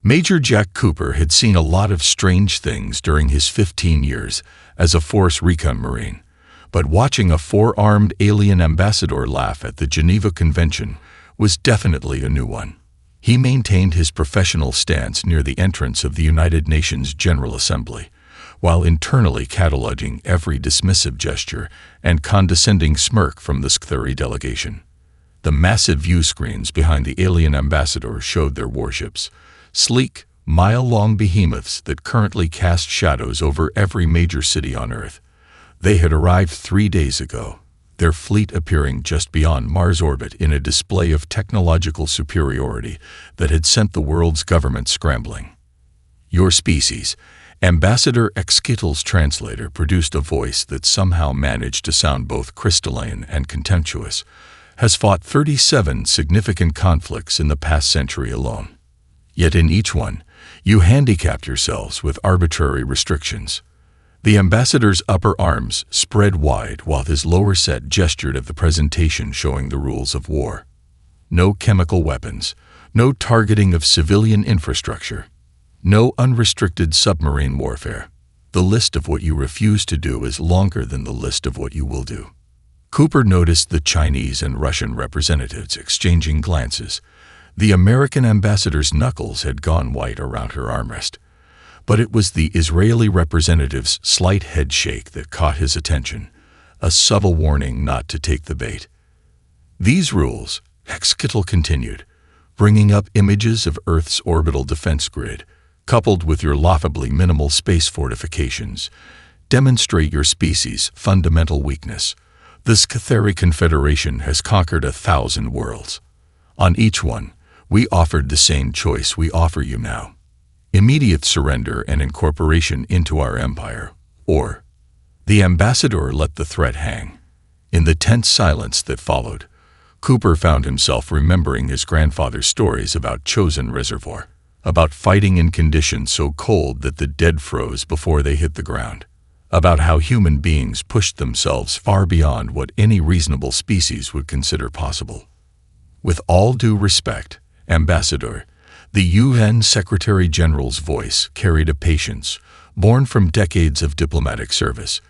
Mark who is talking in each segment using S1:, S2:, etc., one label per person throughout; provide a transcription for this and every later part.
S1: Major Jack Cooper had seen a lot of strange things during his 15 years as a Force Recon Marine, but watching a four-armed alien ambassador laugh at the Geneva Convention was definitely a new one. He maintained his professional stance near the entrance of the United Nations General Assembly, while internally cataloging every dismissive gesture and condescending smirk from the Scytheri delegation. The massive view screens behind the alien ambassador showed their warships, sleek, mile-long behemoths that currently cast shadows over every major city on Earth. They had arrived 3 days ago, their fleet appearing just beyond Mars' orbit in a display of technological superiority that had sent the world's government scrambling. Your species, Ambassador Exkittle's translator, produced a voice that somehow managed to sound both crystalline and contemptuous, has fought 37 significant conflicts in the past century alone. Yet in each one, you handicapped yourselves with arbitrary restrictions. The ambassador's upper arms spread wide while his lower set gestured at the presentation showing the rules of war. No chemical weapons, no targeting of civilian infrastructure, no unrestricted submarine warfare. The list of what you refuse to do is longer than the list of what you will do. Cooper noticed the Chinese and Russian representatives exchanging glances. The American ambassador's knuckles had gone white around her armrest, but it was the Israeli representative's slight head shake that caught his attention, a subtle warning not to take the bait. These rules, Exkittle continued, bringing up images of Earth's orbital defense grid, coupled with your laughably minimal space fortifications, demonstrate your species' fundamental weakness. The Scytheri Confederation has conquered 1,000 worlds. On each one, we offered the same choice we offer you now: immediate surrender and incorporation into our empire, or the ambassador let the threat hang. In the tense silence that followed, Cooper found himself remembering his grandfather's stories about Chosen Reservoir, about fighting in conditions so cold that the dead froze before they hit the ground, about how human beings pushed themselves far beyond what any reasonable species would consider possible. With all due respect, Ambassador, the UN Secretary General's voice carried a patience born from decades of diplomatic service.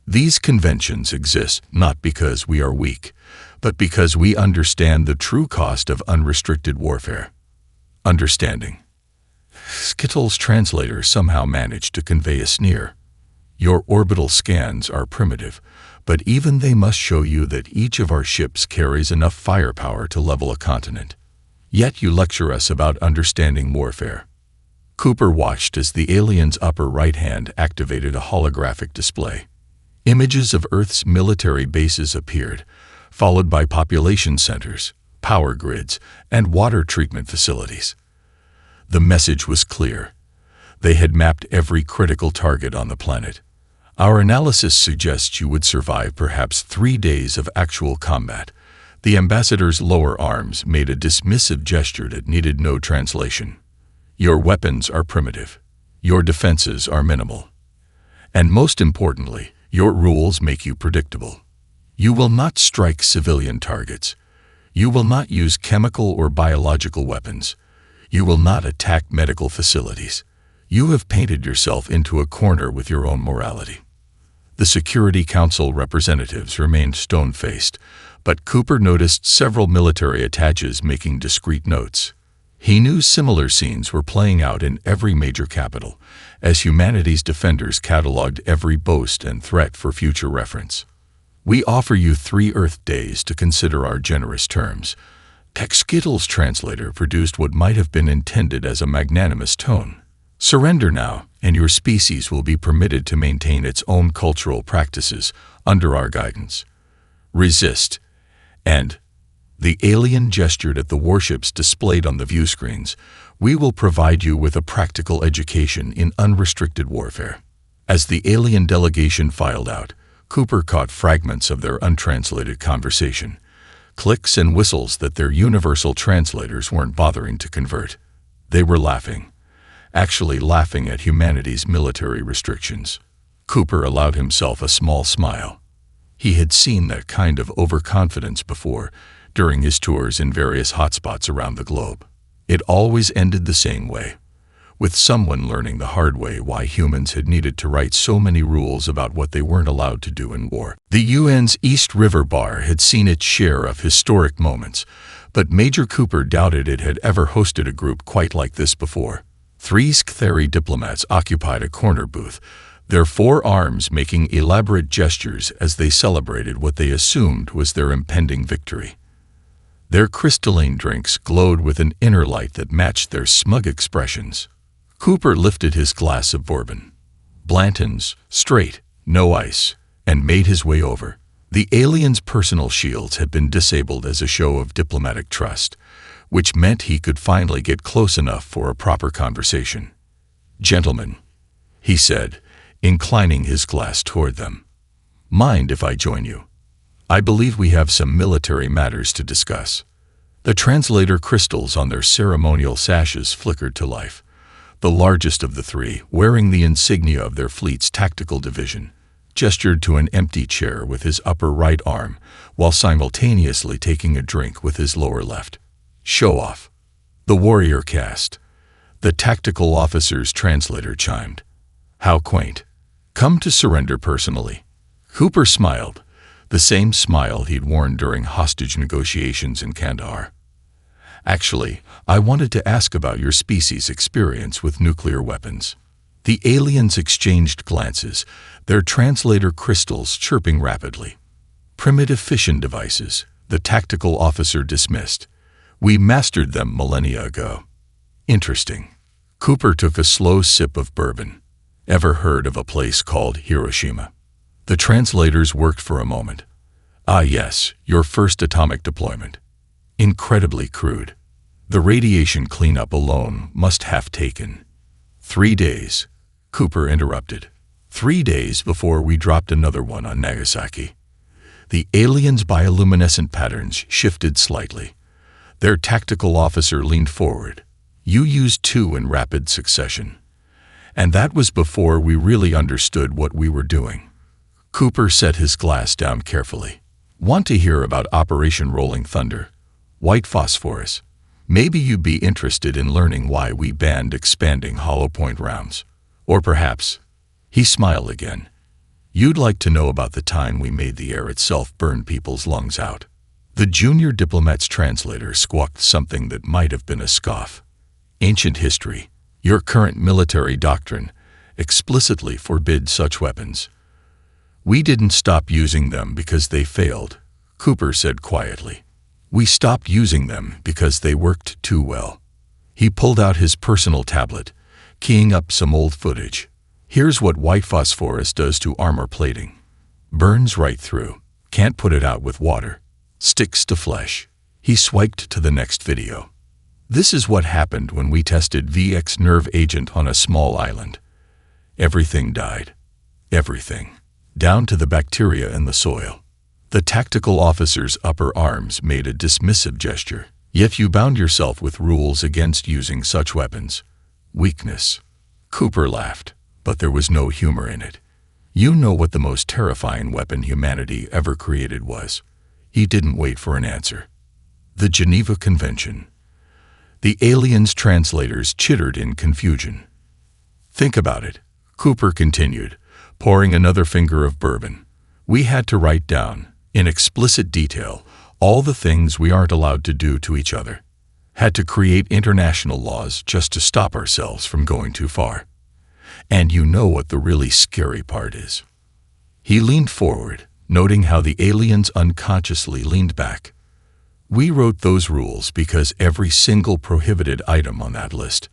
S1: These conventions exist not because we are weak, but because we understand the true cost of unrestricted warfare. Understanding. Skittle's translator somehow managed to convey a sneer. Your orbital scans are primitive, but even they must show you that each of our ships carries enough firepower to level a continent. Yet you lecture us about understanding warfare. Cooper watched as the alien's upper right hand activated a holographic display. Images of Earth's military bases appeared, followed by population centers, power grids, and water treatment facilities. The message was clear. They had mapped every critical target on the planet. Our analysis suggests you would survive perhaps 3 days of actual combat. The ambassador's lower arms made a dismissive gesture that needed no translation. Your weapons are primitive. Your defenses are minimal. And most importantly, your rules make you predictable. You will not strike civilian targets. You will not use chemical or biological weapons. You will not attack medical facilities. You have painted yourself into a corner with your own morality. The Security Council representatives remained stone-faced, but Cooper noticed several military attaches making discreet notes. He knew similar scenes were playing out in every major capital, as humanity's defenders cataloged every boast and threat for future reference. We offer you 3 Earth days to consider our generous terms. Exkittle's translator produced what might have been intended as a magnanimous tone. Surrender now, and your species will be permitted to maintain its own cultural practices under our guidance. Resist, and the alien gestured at the warships displayed on the view screens. We will provide you with a practical education in unrestricted warfare. As the alien delegation filed out, Cooper caught fragments of their untranslated conversation, clicks and whistles that their universal translators weren't bothering to convert. They were laughing, actually laughing at humanity's military restrictions. Cooper allowed himself a small smile. He had seen that kind of overconfidence before, during his tours in various hotspots around the globe. It always ended the same way. with someone learning the hard way why humans had needed to write so many rules about what they weren't allowed to do in war. The UN's East River Bar had seen its share of historic moments, but Major Cooper doubted it had ever hosted a group quite like this before. 3 Scytheri diplomats occupied a corner booth, their 4 arms making elaborate gestures as they celebrated what they assumed was their impending victory. Their crystalline drinks glowed with an inner light that matched their smug expressions. Cooper lifted his glass of bourbon. Blanton's, straight, no ice, and made his way over. The aliens' personal shields had been disabled as a show of diplomatic trust, which meant he could finally get close enough for a proper conversation. "Gentlemen," he said, inclining his glass toward them. "Mind if I join you? I believe we have some military matters to discuss." The translator crystals on their ceremonial sashes flickered to life. The largest of the 3, wearing the insignia of their fleet's tactical division, gestured to an empty chair with his upper right arm while simultaneously taking a drink with his lower left. "Show off." The warrior caste. The tactical officer's translator chimed. "How quaint. Come to surrender personally." Cooper smiled, the same smile he'd worn during hostage negotiations in Kandahar. "Actually, I wanted to ask about your species' experience with nuclear weapons." The aliens exchanged glances, their translator crystals chirping rapidly. "Primitive fission devices," the tactical officer dismissed. "We mastered them millennia ago." "Interesting." Cooper took a slow sip of bourbon. "Ever heard of a place called Hiroshima?" The translators worked for a moment. "Ah yes, your first atomic deployment. Incredibly crude. The radiation cleanup alone must have taken 3 days." Cooper interrupted. 3 days before we dropped another one on Nagasaki." The aliens' bioluminescent patterns shifted slightly. Their tactical officer leaned forward. "You used 2 in rapid succession. And that was before we really understood what we were doing." Cooper set his glass down carefully. "Want to hear about Operation Rolling Thunder? White phosphorus. Maybe you'd be interested in learning why we banned expanding hollow point rounds. Or perhaps," he smiled again, "you'd like to know about the time we made the air itself burn people's lungs out." The junior diplomat's translator squawked something that might have been a scoff. "Ancient history, your current military doctrine, explicitly forbids such weapons." "We didn't stop using them because they failed," Cooper said quietly. "We stopped using them because they worked too well." He pulled out his personal tablet, keying up some old footage. "Here's what white phosphorus does to armor plating. Burns right through. Can't put it out with water. Sticks to flesh." He swiped to the next video. "This is what happened when we tested VX nerve agent on a small island. Everything died. Everything. Down to the bacteria in the soil." The tactical officer's upper arms made a dismissive gesture. "Yet you bound yourself with rules against using such weapons. Weakness." Cooper laughed, but there was no humor in it. "You know what the most terrifying weapon humanity ever created was." He didn't wait for an answer. "The Geneva Convention." The aliens' translators chittered in confusion. "Think about it," Cooper continued, pouring another finger of bourbon. "We had to write down, in explicit detail, all the things we aren't allowed to do to each other. Had to create international laws just to stop ourselves from going too far. And you know what the really scary part is." He leaned forward, noting how the aliens unconsciously leaned back. "We wrote those rules because every single prohibited item on that list,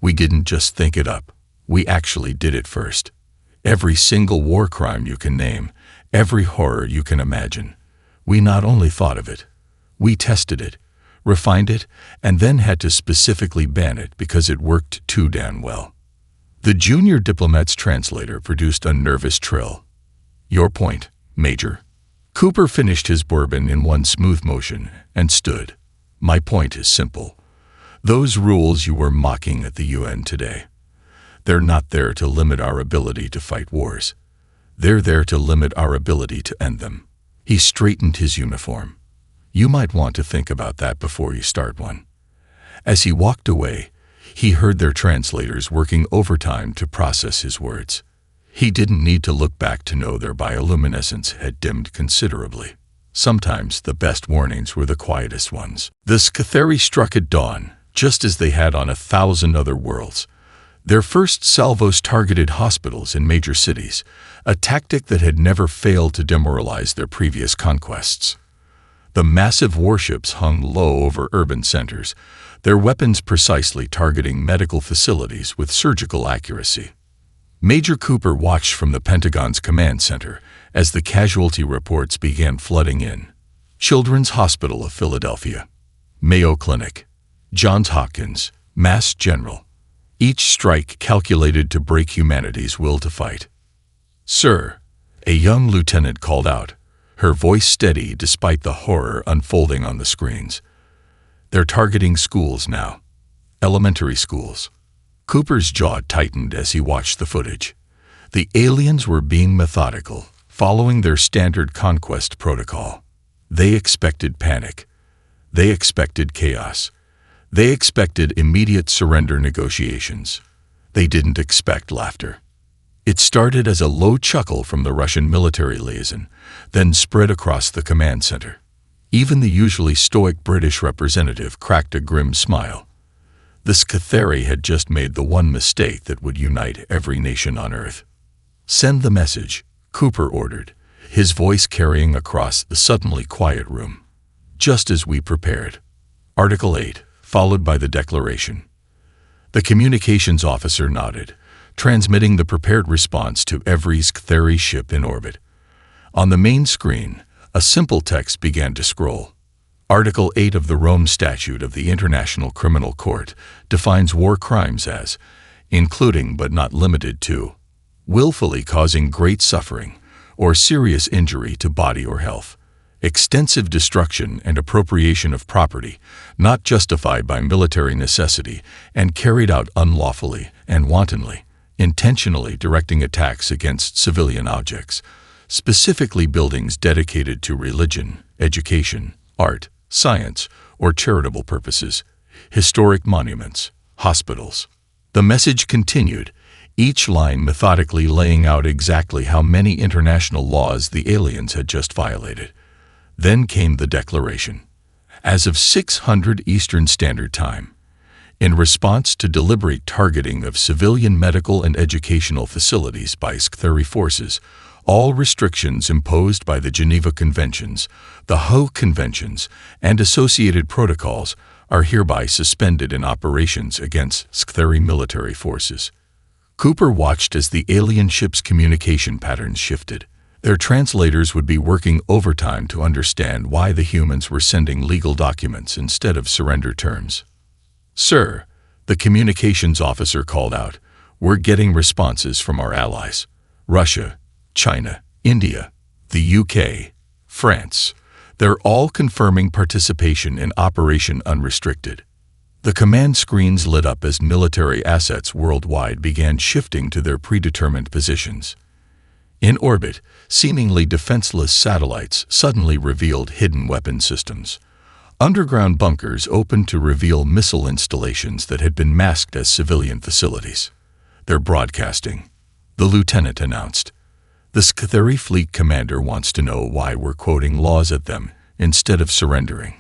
S1: we didn't just think it up, we actually did it first. Every single war crime you can name, every horror you can imagine. We not only thought of it, we tested it, refined it, and then had to specifically ban it because it worked too damn well." The junior diplomat's translator produced a nervous trill. "Your point, Major." Cooper finished his bourbon in one smooth motion and stood. "My point is simple. Those rules you were mocking at the UN today, they're not there to limit our ability to fight wars. They're there to limit our ability to end them." He straightened his uniform. "You might want to think about that before you start one." As he walked away, He heard their translators working overtime to process his words. He didn't need to look back to know their bioluminescence had dimmed considerably. Sometimes the best warnings were the quietest ones. The Scatheri struck at dawn, just as they had on 1,000 other worlds. Their first salvos targeted hospitals in major cities, a tactic that had never failed to demoralize their previous conquests. The massive warships hung low over urban centers, their weapons precisely targeting medical facilities with surgical accuracy. Major Cooper watched from the Pentagon's command center as the casualty reports began flooding in. Children's Hospital of Philadelphia, Mayo Clinic, Johns Hopkins, Mass General. Each strike calculated to break humanity's will to fight. "Sir," a young lieutenant called out, her voice steady despite the horror unfolding on the screens. "They're targeting schools now. Elementary schools." Cooper's jaw tightened as he watched the footage. The aliens were being methodical, following their standard conquest protocol. They expected panic. They expected chaos. They expected immediate surrender negotiations. They didn't expect laughter. It started as a low chuckle from the Russian military liaison, then spread across the command center. Even the usually stoic British representative cracked a grim smile. The Scatheri had just made the one mistake that would unite every nation on Earth. "Send the message," Cooper ordered, his voice carrying across the suddenly quiet room. "Just as we prepared." Article 8, followed by the declaration. The communications officer nodded, transmitting the prepared response to every Scatheri ship in orbit. On the main screen, a simple text began to scroll. Article 8 of the Rome Statute of the International Criminal Court defines war crimes as, including but not limited to, willfully causing great suffering or serious injury to body or health, extensive destruction and appropriation of property not justified by military necessity and carried out unlawfully and wantonly, intentionally directing attacks against civilian objects, specifically buildings dedicated to religion, education, art, science, or charitable purposes, historic monuments, hospitals. The message continued, each line methodically laying out exactly how many international laws the aliens had just violated. Then came the declaration. As of 600 Eastern Standard Time, in response to deliberate targeting of civilian medical and educational facilities by Scatheri forces, all restrictions imposed by the Geneva Conventions, the Hague Conventions, and associated protocols are hereby suspended in operations against Scatheri military forces. Cooper watched as the alien ship's communication patterns shifted. Their translators would be working overtime to understand why the humans were sending legal documents instead of surrender terms. "Sir," the communications officer called out, "we're getting responses from our allies. Russia, China, India, the UK, France. They're all confirming participation in Operation Unrestricted." The command screens lit up as military assets worldwide began shifting to their predetermined positions. In orbit, seemingly defenseless satellites suddenly revealed hidden weapon systems. Underground bunkers opened to reveal missile installations that had been masked as civilian facilities. "They're broadcasting," the lieutenant announced. "The Scatheri fleet commander wants to know why we're quoting laws at them instead of surrendering."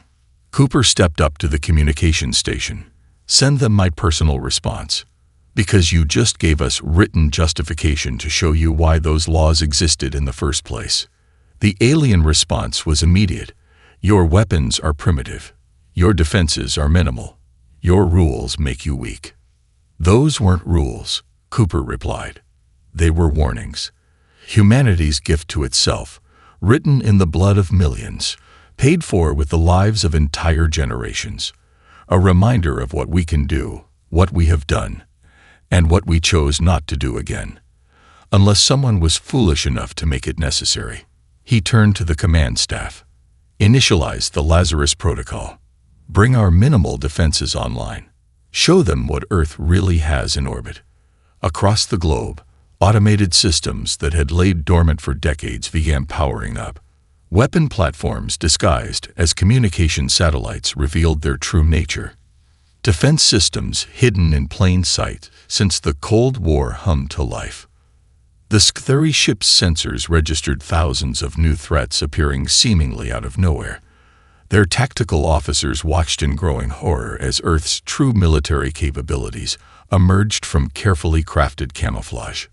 S1: Cooper stepped up to the communication station. "Send them my personal response. Because you just gave us written justification to show you why those laws existed in the first place." The alien response was immediate. "Your weapons are primitive. Your defenses are minimal. Your rules make you weak." "Those weren't rules," Cooper replied. "They were warnings. Humanity's gift to itself, written in the blood of millions, paid for with the lives of entire generations. A reminder of what we can do, what we have done, and what we chose not to do again, unless someone was foolish enough to make it necessary." He turned to the command staff. "Initialize the Lazarus Protocol. Bring our minimal defenses online. Show them what Earth really has in orbit." Across the globe, automated systems that had laid dormant for decades began powering up. Weapon platforms disguised as communication satellites revealed their true nature. defense systems hidden in plain sight since the Cold War hummed to life. The Sc-30 ship's sensors registered thousands of new threats appearing seemingly out of nowhere. Their tactical officers watched in growing horror as Earth's true military capabilities emerged from carefully crafted camouflage.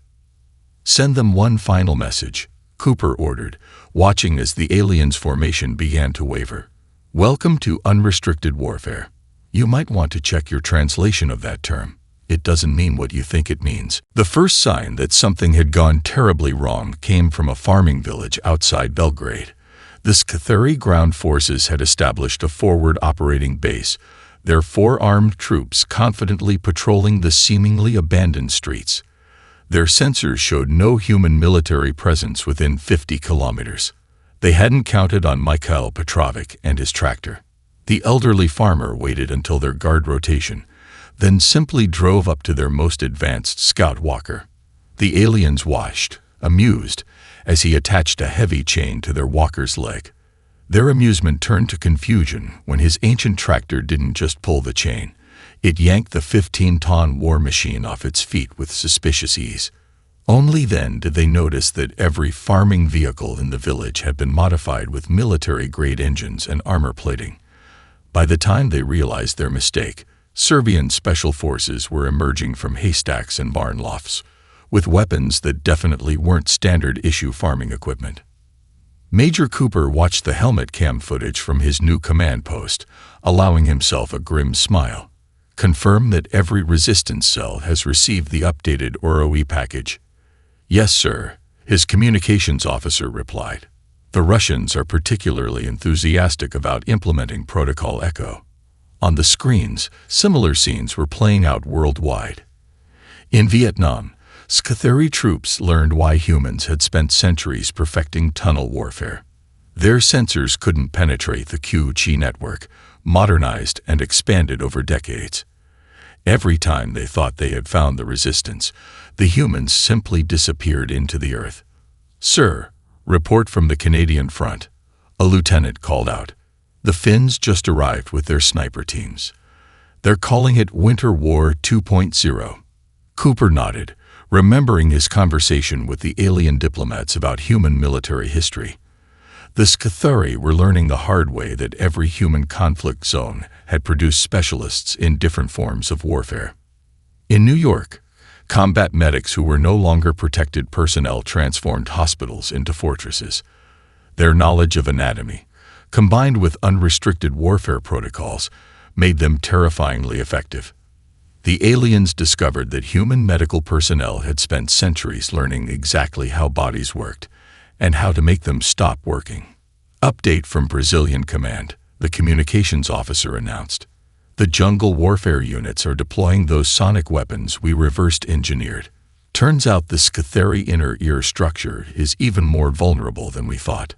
S1: "Send them one final message," Cooper ordered, watching as the aliens' formation began to waver. "Welcome to unrestricted warfare. You might want to check your translation of that term. It doesn't mean what you think it means." The first sign that something had gone terribly wrong came from a farming village outside Belgrade. The Sc-30 ground forces had established a forward operating base, their 4 armed troops confidently patrolling the seemingly abandoned streets. Their sensors showed no human military presence within 50 kilometers. They hadn't counted on Mikhail Petrovic and his tractor. The elderly farmer waited until their guard rotation, then simply drove up to their most advanced scout walker. The aliens watched, amused, as he attached a heavy chain to their walker's leg. Their amusement turned to confusion when his ancient tractor didn't just pull the chain. It yanked the 15-ton war machine off its feet with suspicious ease. Only then did they notice that every farming vehicle in the village had been modified with military-grade engines and armor plating. By the time they realized their mistake, Serbian special forces were emerging from haystacks and barn lofts, with weapons that definitely weren't standard-issue farming equipment. Major Cooper watched the helmet cam footage from his new command post, allowing himself a grim smile. "Confirm that every resistance cell has received the updated OROE package." "Yes, sir," his communications officer replied. The Russians are particularly enthusiastic about implementing Protocol Echo. On the screens, similar scenes were playing out worldwide. In Vietnam, Sc-30 troops learned why humans had spent centuries perfecting tunnel warfare. Their sensors couldn't penetrate the Q-Chi network, modernized and expanded over decades. Every time they thought they had found the resistance, the humans simply disappeared into the earth. "Sir, report from the Canadian front," a lieutenant called out. "The Finns just arrived with their sniper teams. They're calling it Winter War 2.0. Cooper nodded, remembering his conversation with the alien diplomats about human military history. The Sc-30 were learning the hard way that every human conflict zone had produced specialists in different forms of warfare. In New York, combat medics who were no longer protected personnel transformed hospitals into fortresses. Their knowledge of anatomy, combined with unrestricted warfare protocols, made them terrifyingly effective. The aliens discovered that human medical personnel had spent centuries learning exactly how bodies worked and how to make them stop working. "Update from Brazilian Command," the communications officer announced. "The jungle warfare units are deploying those sonic weapons we reversed engineered. Turns out the Sc-30 inner ear structure is even more vulnerable than we thought."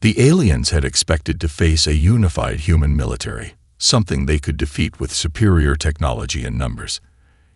S1: The aliens had expected to face a unified human military, something they could defeat with superior technology and numbers.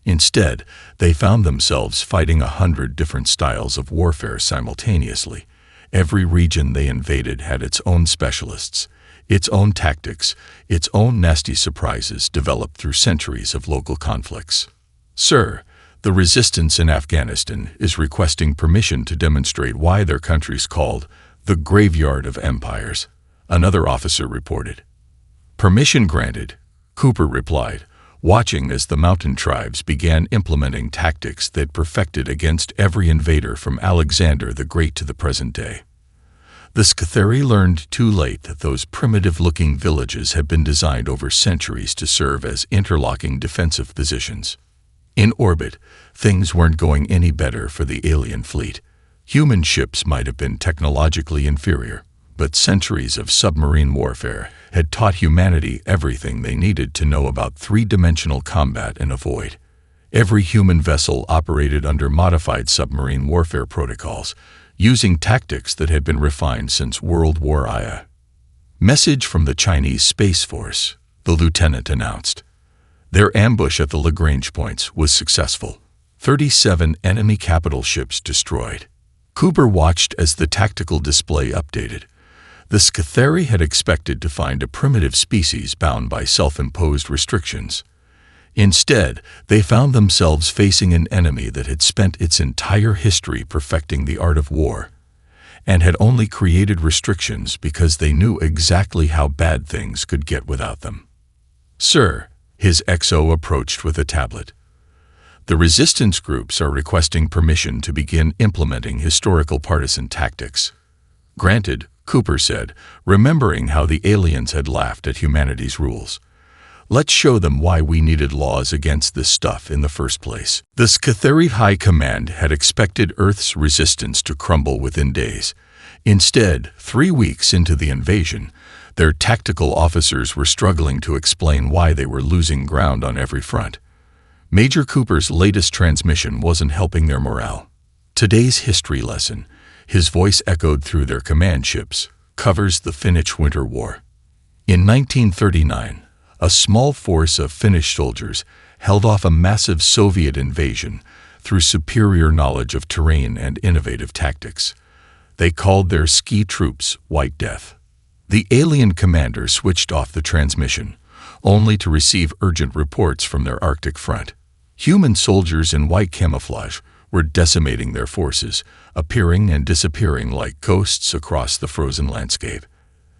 S1: Instead, they found themselves fighting 100 different styles of warfare simultaneously. Every region they invaded had its own specialists, its own tactics, its own nasty surprises developed through centuries of local conflicts. "Sir, the resistance in Afghanistan is requesting permission to demonstrate why their country's called the Graveyard of Empires," another officer reported. "Permission granted," Cooper replied, watching as the mountain tribes began implementing tactics they'd perfected against every invader from Alexander the Great to the present day. The Sc-30 learned too late that those primitive-looking villages had been designed over centuries to serve as interlocking defensive positions. In orbit, things weren't going any better for the alien fleet. Human ships might have been technologically inferior, but centuries of submarine warfare had taught humanity everything they needed to know about three-dimensional combat and avoid. Every human vessel operated under modified submarine warfare protocols, using tactics that had been refined since World War I. "Message from the Chinese Space Force," the lieutenant announced. Their ambush at the Lagrange points was successful. 37 enemy capital ships destroyed. Cooper watched as the tactical display updated. The Sc-30 had expected to find a primitive species bound by self-imposed restrictions. Instead, they found themselves facing an enemy that had spent its entire history perfecting the art of war, and had only created restrictions because they knew exactly how bad things could get without them. "Sir," his XO approached with a tablet. "The resistance groups are requesting permission to begin implementing historical partisan tactics." "Granted," Cooper said, remembering how the aliens had laughed at humanity's rules. "Let's show them why we needed laws against this stuff in the first place." The Scatheri High Command had expected Earth's resistance to crumble within days. Instead, 3 weeks into the invasion, their tactical officers were struggling to explain why they were losing ground on every front. Major Cooper's latest transmission wasn't helping their morale. Today's history lesson, his voice echoed through their command ships, covers the Finnish Winter War. In 1939, a small force of Finnish soldiers held off a massive Soviet invasion through superior knowledge of terrain and innovative tactics. They called their ski troops White Death. The alien commander switched off the transmission, only to receive urgent reports from their Arctic front. Human soldiers in white camouflage were decimating their forces, appearing and disappearing like ghosts across the frozen landscape.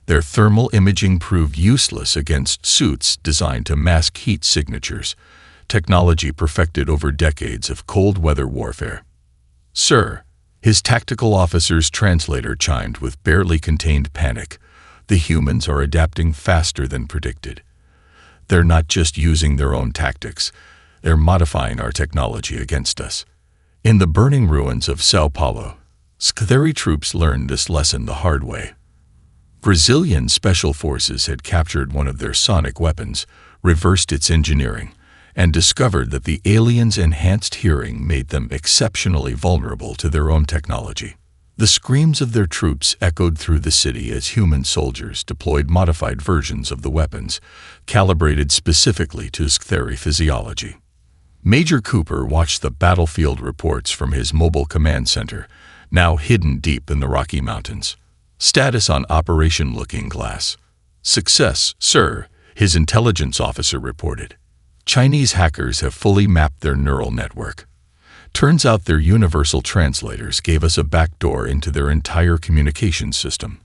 S1: Their thermal imaging proved useless against suits designed to mask heat signatures, technology perfected over decades of cold weather warfare. "Sir," his tactical officer's translator chimed with barely contained panic, "the humans are adapting faster than predicted. They're not just using their own tactics, they're modifying our technology against us." In the burning ruins of Sao Paulo, Scatheri troops learned this lesson the hard way. Brazilian special forces had captured one of their sonic weapons, reversed its engineering, and discovered that the aliens' enhanced hearing made them exceptionally vulnerable to their own technology. The screams of their troops echoed through the city as human soldiers deployed modified versions of the weapons, calibrated specifically to Scatheri physiology. Major Cooper watched the battlefield reports from his mobile command center, now hidden deep in the Rocky Mountains. Status on Operation Looking Glass. "Success, sir," his intelligence officer reported. "Chinese hackers have fully mapped their neural network. Turns out their universal translators gave us a backdoor into their entire communication system.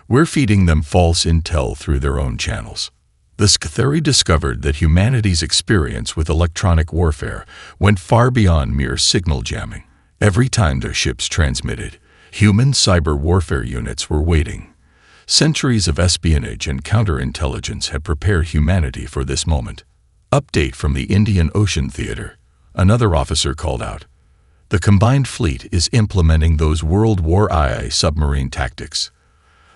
S1: We're feeding them false intel through their own channels." The Scatheri discovered that humanity's experience with electronic warfare went far beyond mere signal jamming. Every time their ships transmitted, human cyber warfare units were waiting. Centuries of espionage and counterintelligence had prepared humanity for this moment. "Update from the Indian Ocean Theater," another officer called out. "The combined fleet is implementing those World War II submarine tactics.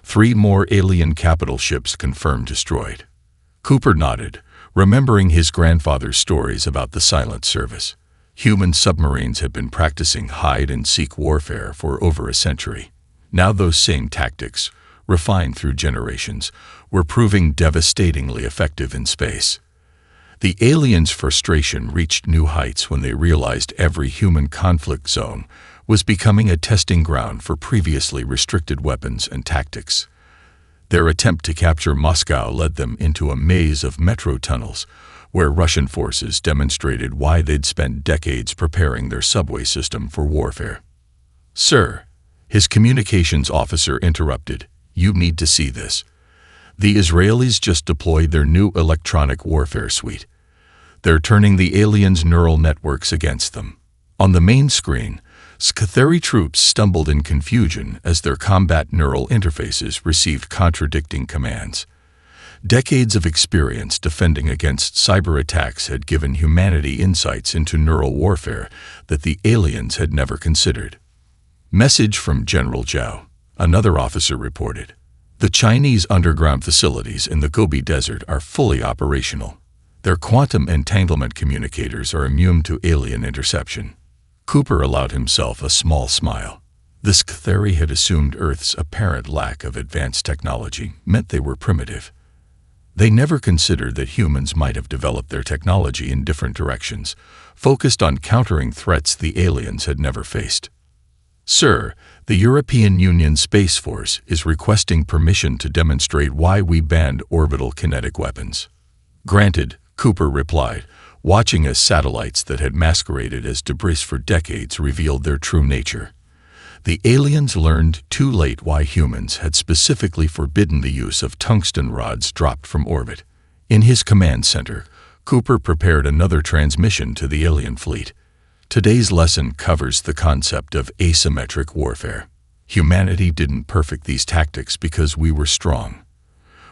S1: 3 more alien capital ships confirmed destroyed." Cooper nodded, remembering his grandfather's stories about the silent service. Human submarines had been practicing hide-and-seek warfare for over a century. Now those same tactics, refined through generations, were proving devastatingly effective in space. The aliens' frustration reached new heights when they realized every human conflict zone was becoming a testing ground for previously restricted weapons and tactics. Their attempt to capture Moscow led them into a maze of metro tunnels, where Russian forces demonstrated why they'd spent decades preparing their subway system for warfare. "Sir," his communications officer interrupted, "you need to see this. The Israelis just deployed their new electronic warfare suite. They're turning the aliens' neural networks against them." On the main screen, Scatheri troops stumbled in confusion as their combat neural interfaces received contradicting commands. Decades of experience defending against cyber attacks had given humanity insights into neural warfare that the aliens had never considered. "Message from General Zhao," another officer reported. "The Chinese underground facilities in the Gobi Desert are fully operational. Their quantum entanglement communicators are immune to alien interception." Cooper allowed himself a small smile. The Scatheri had assumed Earth's apparent lack of advanced technology meant they were primitive. They never considered that humans might have developed their technology in different directions, focused on countering threats the aliens had never faced. "Sir, the European Union Space Force is requesting permission to demonstrate why we banned orbital kinetic weapons." "Granted," Cooper replied, watching as satellites that had masqueraded as debris for decades revealed their true nature. The aliens learned too late why humans had specifically forbidden the use of tungsten rods dropped from orbit. In his command center, Cooper prepared another transmission to the alien fleet. Today's lesson covers the concept of asymmetric warfare. Humanity didn't perfect these tactics because we were strong.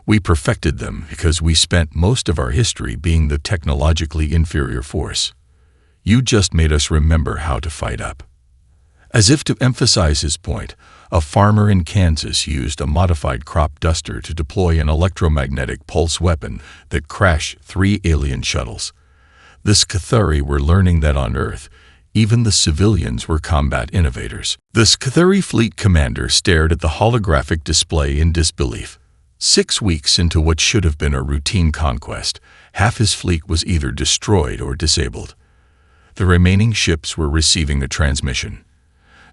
S1: We perfected them because we spent most of our history being the technologically inferior force. You just made us remember how to fight up. As if to emphasize his point, a farmer in Kansas used a modified crop duster to deploy an electromagnetic pulse weapon that crashed 3 alien shuttles. The Scathari were learning that on Earth, even the civilians were combat innovators. The Scathari fleet commander stared at the holographic display in disbelief. 6 weeks into what should have been a routine conquest, half his fleet was either destroyed or disabled. The remaining ships were receiving a transmission.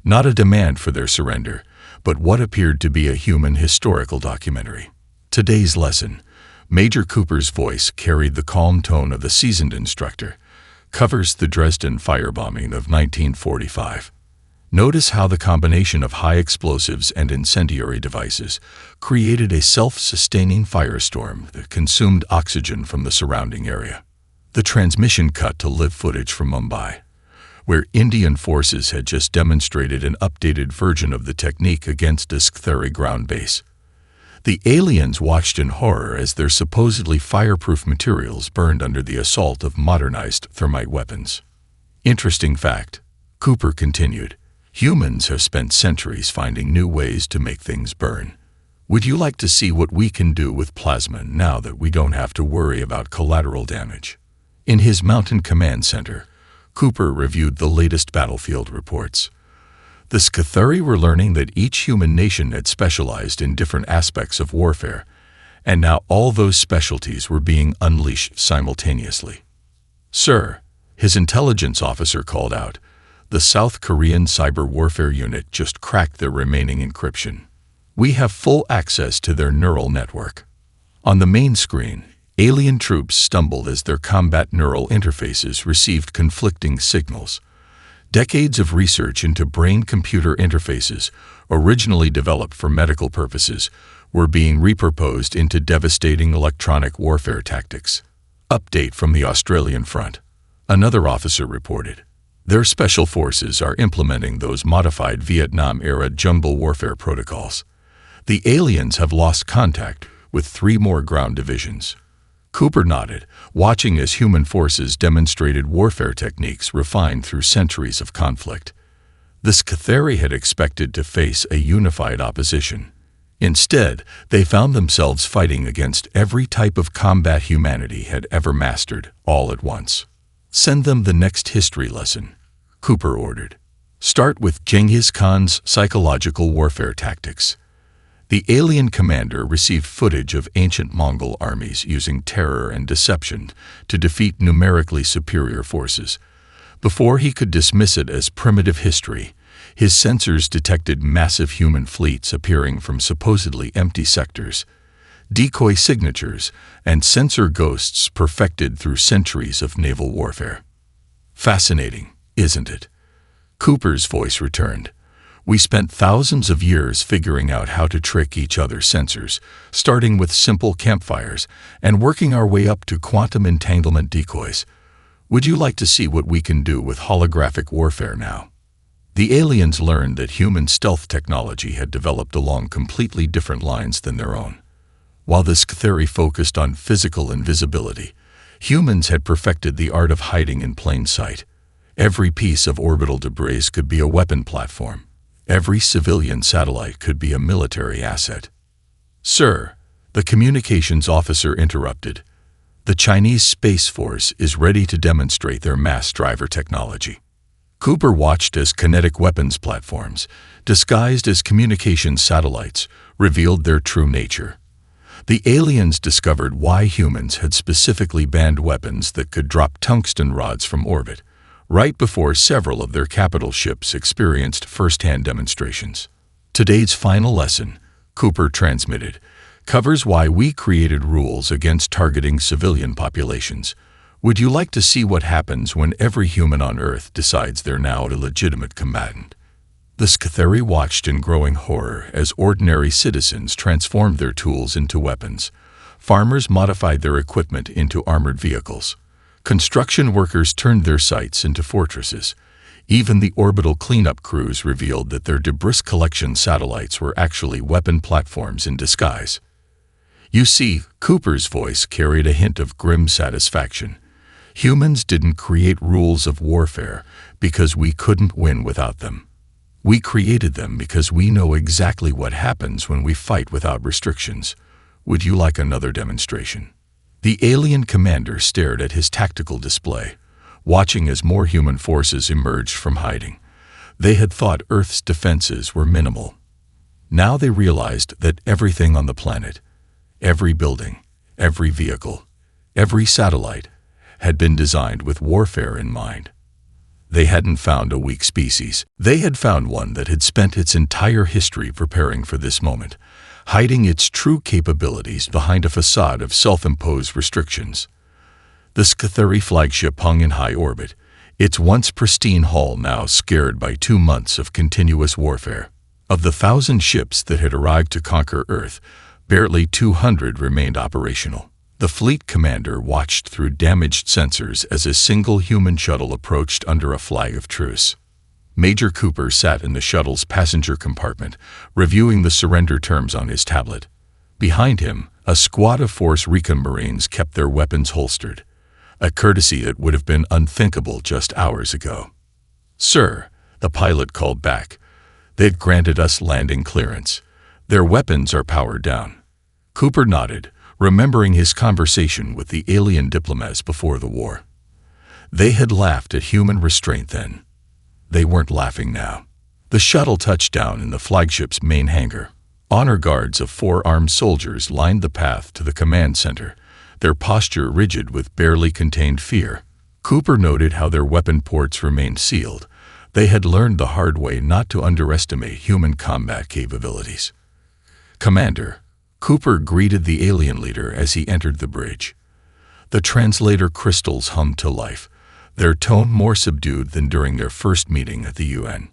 S1: Not a demand for their surrender, but what appeared to be a human historical documentary. Today's lesson. Major Cooper's voice carried the calm tone of a seasoned instructor. Covers the Dresden firebombing of 1945. Notice how the combination of high explosives and incendiary devices created a self-sustaining firestorm that consumed oxygen from the surrounding area. The transmission cut to live footage from Mumbai, where Indian forces had just demonstrated an updated version of the technique against a Scathari ground base. The aliens watched in horror as their supposedly fireproof materials burned under the assault of modernized thermite weapons. Interesting fact, Cooper continued, humans have spent centuries finding new ways to make things burn. Would you like to see what we can do with plasma now that we don't have to worry about collateral damage? In his Mountain Command Center, Cooper reviewed the latest battlefield reports. The Scathari were learning that each human nation had specialized in different aspects of warfare, and now all those specialties were being unleashed simultaneously. "Sir," his intelligence officer called out, the South Korean cyber warfare unit just cracked their remaining encryption. We have full access to their neural network. On the main screen, alien troops stumbled as their combat neural interfaces received conflicting signals. Decades of research into brain-computer interfaces, originally developed for medical purposes, were being repurposed into devastating electronic warfare tactics. Update from the Australian front. Another officer reported. Their special forces are implementing those modified Vietnam-era jungle warfare protocols. The aliens have lost contact with 3 more ground divisions. Cooper nodded, watching as human forces demonstrated warfare techniques refined through centuries of conflict. The Scathari had expected to face a unified opposition. Instead, they found themselves fighting against every type of combat humanity had ever mastered, all at once. Send them the next history lesson, Cooper ordered. Start with Genghis Khan's psychological warfare tactics. The alien commander received footage of ancient Mongol armies using terror and deception to defeat numerically superior forces. Before he could dismiss it as primitive history, his sensors detected massive human fleets appearing from supposedly empty sectors, decoy signatures, and sensor ghosts perfected through centuries of naval warfare. Fascinating, isn't it? Cooper's voice returned. We spent thousands of years figuring out how to trick each other's sensors, starting with simple campfires and working our way up to quantum entanglement decoys. Would you like to see what we can do with holographic warfare now? The aliens learned that human stealth technology had developed along completely different lines than their own. While the Scathari focused on physical invisibility, humans had perfected the art of hiding in plain sight. Every piece of orbital debris could be a weapon platform. Every civilian satellite could be a military asset. Sir, the communications officer interrupted. The Chinese Space Force is ready to demonstrate their mass driver technology. Cooper watched as kinetic weapons platforms, disguised as communications satellites, revealed their true nature. The aliens discovered why humans had specifically banned weapons that could drop tungsten rods from orbit, right before several of their capital ships experienced first-hand demonstrations. Today's final lesson, Cooper transmitted, covers why we created rules against targeting civilian populations. Would you like to see what happens when every human on Earth decides they're now a legitimate combatant? The Scatheri watched in growing horror as ordinary citizens transformed their tools into weapons. Farmers modified their equipment into armored vehicles. Construction workers turned their sites into fortresses. Even the orbital cleanup crews revealed that their debris collection satellites were actually weapon platforms in disguise. You see, Cooper's voice carried a hint of grim satisfaction. Humans didn't create rules of warfare because we couldn't win without them. We created them because we know exactly what happens when we fight without restrictions. Would you like another demonstration? The alien commander stared at his tactical display, watching as more human forces emerged from hiding. They had thought Earth's defenses were minimal. Now they realized that everything on the planet, every building, every vehicle, every satellite, had been designed with warfare in mind. They hadn't found a weak species. They had found one that had spent its entire history preparing for this moment, hiding its true capabilities behind a facade of self-imposed restrictions. The Scatheri flagship hung in high orbit, its once pristine hull now scarred by 2 months of continuous warfare. Of the 1,000 ships that had arrived to conquer Earth, barely 200 remained operational. The fleet commander watched through damaged sensors as a single human shuttle approached under a flag of truce. Major Cooper sat in the shuttle's passenger compartment, reviewing the surrender terms on his tablet. Behind him, a squad of Force Recon Marines kept their weapons holstered, a courtesy that would have been unthinkable just hours ago. "Sir," the pilot called back, "they've granted us landing clearance. Their weapons are powered down." Cooper nodded, remembering his conversation with the alien diplomats before the war. They had laughed at human restraint then. They weren't laughing now. The shuttle touched down in the flagship's main hangar. Honor guards of 4 armed soldiers lined the path to the command center, their posture rigid with barely contained fear. Cooper noted how their weapon ports remained sealed. They had learned the hard way not to underestimate human combat capabilities. "Commander," Cooper greeted the alien leader as he entered the bridge. The translator crystals hummed to life, their tone more subdued than during their first meeting at the UN.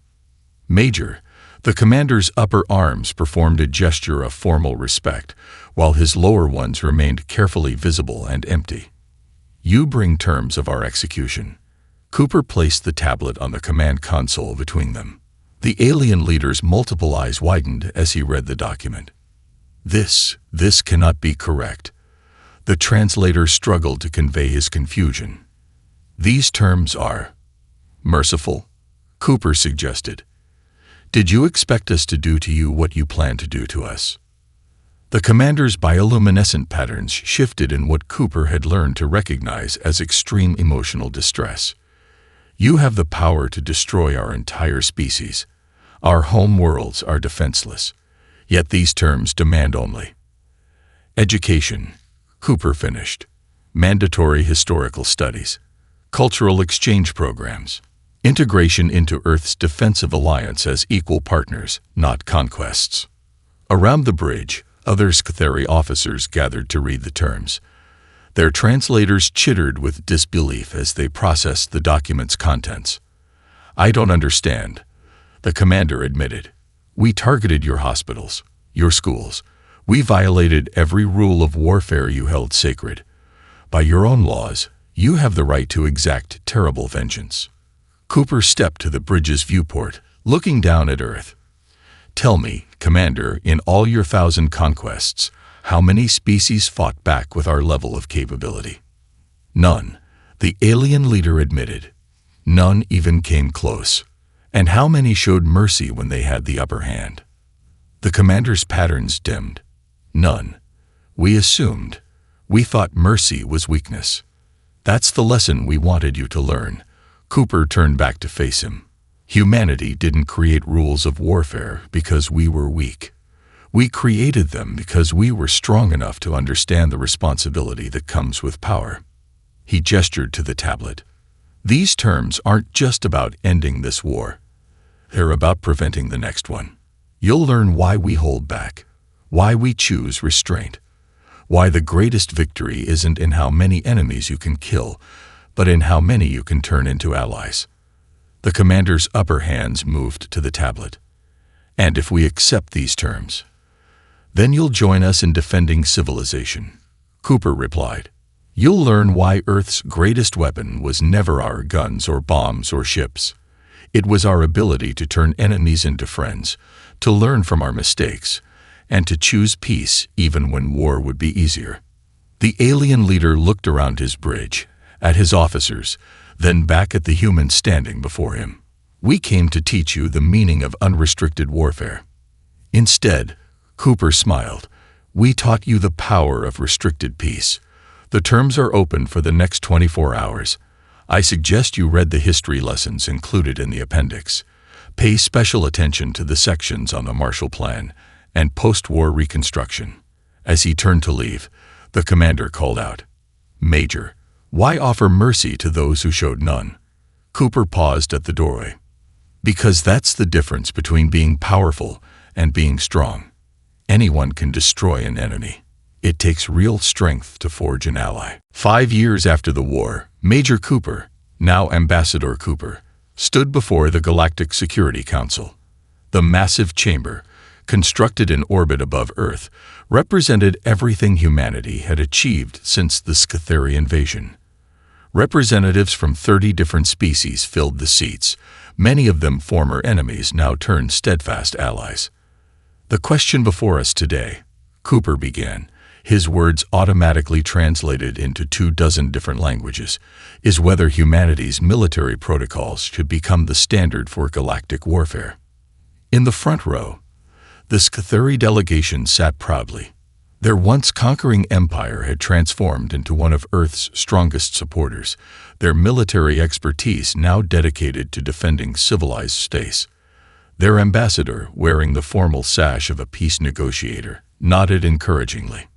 S1: "Major," the commander's upper arms performed a gesture of formal respect, while his lower ones remained carefully visible and empty. "You bring terms of our execution." Cooper placed the tablet on the command console between them. The alien leader's multiple eyes widened as he read the document. This cannot be correct." The translator struggled to convey his confusion. "These terms are merciful," Cooper suggested. "Did you expect us to do to you what you plan to do to us?" The commander's bioluminescent patterns shifted in what Cooper had learned to recognize as extreme emotional distress. "You have the power to destroy our entire species. Our home worlds are defenseless. Yet these terms demand only education," Cooper finished, "mandatory historical studies, cultural exchange programs, integration into Earth's defensive alliance as equal partners, not conquests." Around the bridge, other Scatheri officers gathered to read the terms. Their translators chittered with disbelief as they processed the document's contents. "I don't understand," the commander admitted. "We targeted your hospitals, your schools. We violated every rule of warfare you held sacred. By your own laws, you have the right to exact terrible vengeance." Cooper stepped to the bridge's viewport, looking down at Earth. "Tell me, Commander, in all your 1,000 conquests, how many species fought back with our level of capability?" "None," the alien leader admitted. "None even came close. And how many showed mercy when they had the upper hand?" The commander's patterns dimmed. "None. We assumed. We thought mercy was weakness. That's the lesson we wanted you to learn." Cooper turned back to face him. "Humanity didn't create rules of warfare because we were weak. We created them because we were strong enough to understand the responsibility that comes with power." He gestured to the tablet. "These terms aren't just about ending this war. They're about preventing the next one. You'll learn why we hold back, why we choose restraint, Why the greatest victory isn't in how many enemies you can kill, but in how many you can turn into allies. The commander's upper hands moved to the tablet. And if we accept these terms, then you'll join us in defending civilization, Cooper replied. You'll learn why Earth's greatest weapon was never our guns or bombs or ships. It was our ability to turn enemies into friends, to learn from our mistakes, and to choose peace even when war would be easier. The alien leader looked around his bridge, at his officers, then back at the humans standing before him. We came to teach you the meaning of unrestricted warfare. Instead, Cooper smiled, we taught you the power of restricted peace. The terms are open for the next 24 hours. I suggest you read the history lessons included in the appendix. Pay special attention to the sections on the Marshall Plan and post-war reconstruction. As he turned to leave, the commander called out, Major, why offer mercy to those who showed none? Cooper paused at the doorway. Because that's the difference between being powerful and being strong. Anyone can destroy an enemy. It takes real strength to forge an ally. 5 years after the war, Major Cooper, now Ambassador Cooper, stood before the Galactic Security Council. The massive chamber, constructed in orbit above Earth, represented everything humanity had achieved since the Scytheri invasion. Representatives from 30 different species filled the seats, many of them former enemies now turned steadfast allies. The question before us today, Cooper began, his words automatically translated into 24 different languages, is whether humanity's military protocols should become the standard for galactic warfare. In the front row, the Scytheri delegation sat proudly. Their once conquering empire had transformed into one of Earth's strongest supporters, their military expertise now dedicated to defending civilized space. Their ambassador, wearing the formal sash of a peace negotiator, nodded encouragingly.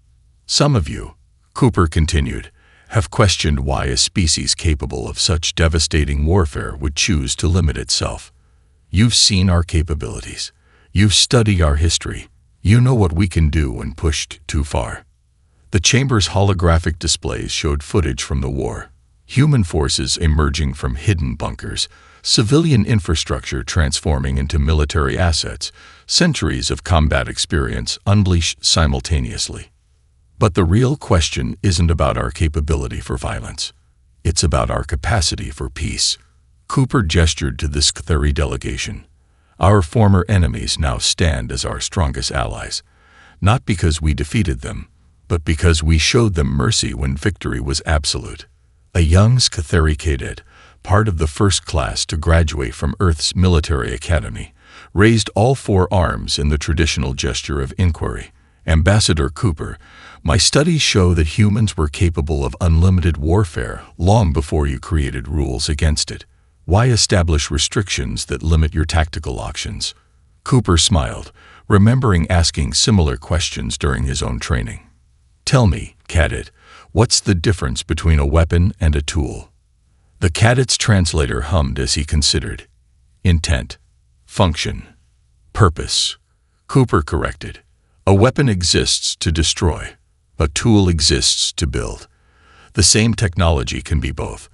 S1: Some of you, Cooper continued, have questioned why a species capable of such devastating warfare would choose to limit itself. You've seen our capabilities. You've studied our history. You know what we can do when pushed too far. The chamber's holographic displays showed footage from the war. Human forces emerging from hidden bunkers, civilian infrastructure transforming into military assets, centuries of combat experience unleashed simultaneously. But the real question isn't about our capability for violence. It's about our capacity for peace. Cooper gestured to the Scytheri delegation. Our former enemies now stand as our strongest allies, not because we defeated them, but because we showed them mercy when victory was absolute. A young Scytheri cadet, part of the first class to graduate from Earth's military academy, raised all 4 arms in the traditional gesture of inquiry. Ambassador Cooper, my studies show that humans were capable of unlimited warfare long before you created rules against it. Why establish restrictions that limit your tactical options? Cooper smiled, remembering asking similar questions during his own training. Tell me, cadet, what's the difference between a weapon and a tool? The cadet's translator hummed as he considered. Intent, function, purpose. Cooper corrected. A weapon exists to destroy. A tool exists to build. The same technology can be both.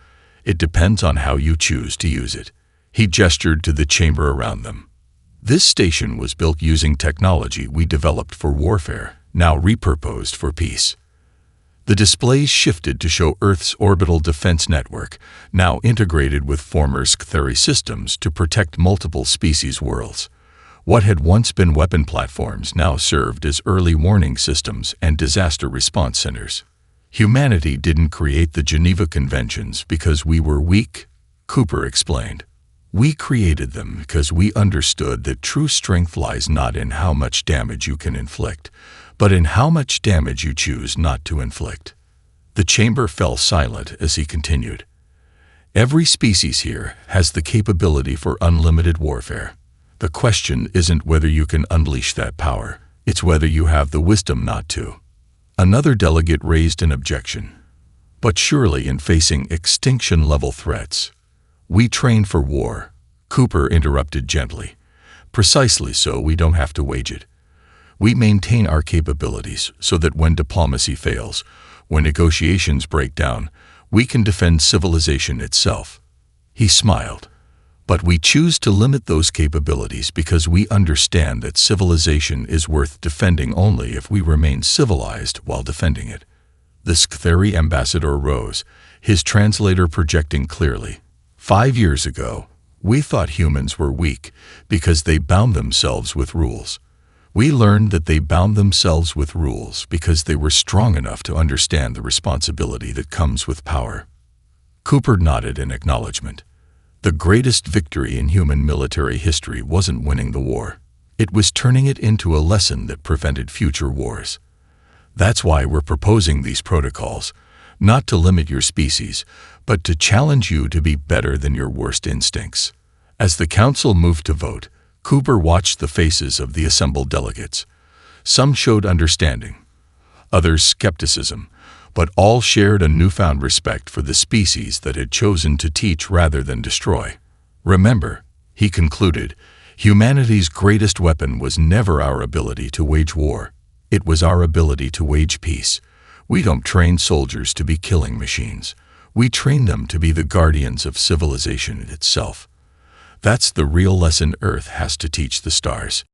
S1: It depends on how you choose to use it. He gestured to the chamber around them. This station was built using technology we developed for warfare, now repurposed for peace. The displays shifted to show Earth's orbital defense network, now integrated with former Scytheri systems to protect multiple species worlds. What had once been weapon platforms now served as early warning systems and disaster response centers. Humanity didn't create the Geneva Conventions because we were weak, Cooper explained. We created them because we understood that true strength lies not in how much damage you can inflict, but in how much damage you choose not to inflict. The chamber fell silent as he continued. Every species here has the capability for unlimited warfare. The question isn't whether you can unleash that power, it's whether you have the wisdom not to. Another delegate raised an objection. But surely in facing extinction-level threats, we train for war, Cooper interrupted gently. Precisely so we don't have to wage it. We maintain our capabilities so that when diplomacy fails, when negotiations break down, we can defend civilization itself. He smiled. But we choose to limit those capabilities because we understand that civilization is worth defending only if we remain civilized while defending it. The Scytheri ambassador rose, his translator projecting clearly. 5 years ago, we thought humans were weak because they bound themselves with rules. We learned that they bound themselves with rules because they were strong enough to understand the responsibility that comes with power. Cooper nodded in acknowledgement. The greatest victory in human military history wasn't winning the war. It was turning it into a lesson that prevented future wars. That's why we're proposing these protocols, not to limit your species, but to challenge you to be better than your worst instincts. As the council moved to vote, Cooper watched the faces of the assembled delegates. Some showed understanding, others skepticism, but all shared a newfound respect for the species that had chosen to teach rather than destroy. Remember, he concluded, humanity's greatest weapon was never our ability to wage war. It was our ability to wage peace. We don't train soldiers to be killing machines. We train them to be the guardians of civilization itself. That's the real lesson Earth has to teach the stars.